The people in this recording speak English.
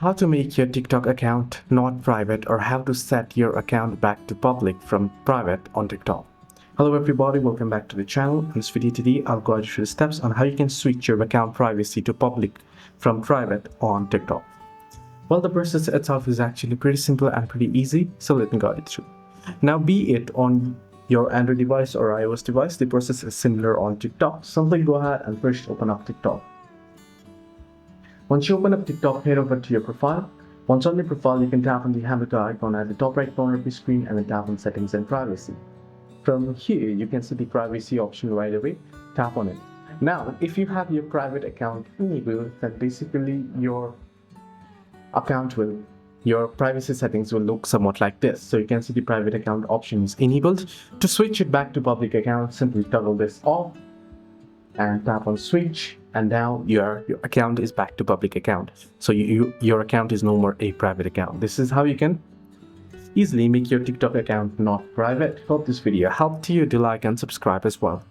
How to make your TikTok account not private, or how to set your account back to public from private on TikTok. Hello everybody, welcome back to the channel. In this video today, I'll guide you through the steps on how you can switch your account privacy to public from private on TikTok. Well, the process itself is actually pretty simple and pretty easy, so let me guide you through. Now, be it on your Android device or iOS device, the process is similar on TikTok. Simply go ahead and first open up TikTok. Once you open up TikTok, head over to your profile. Once on the profile, you can tap on the hamburger icon at the top right corner of the screen and then tap on Settings and Privacy. From here, you can see the privacy option right away. Tap on it. Now, if you have your private account enabled, then basically your privacy settings will look somewhat like this. So you can see the private account option is enabled. To switch it back to public account, simply toggle this off and tap on switch, and now your account is back to public account. So your account is no more a private account. This is how you can easily make your TikTok account not private. Hope this video helped you. Do like and subscribe as well.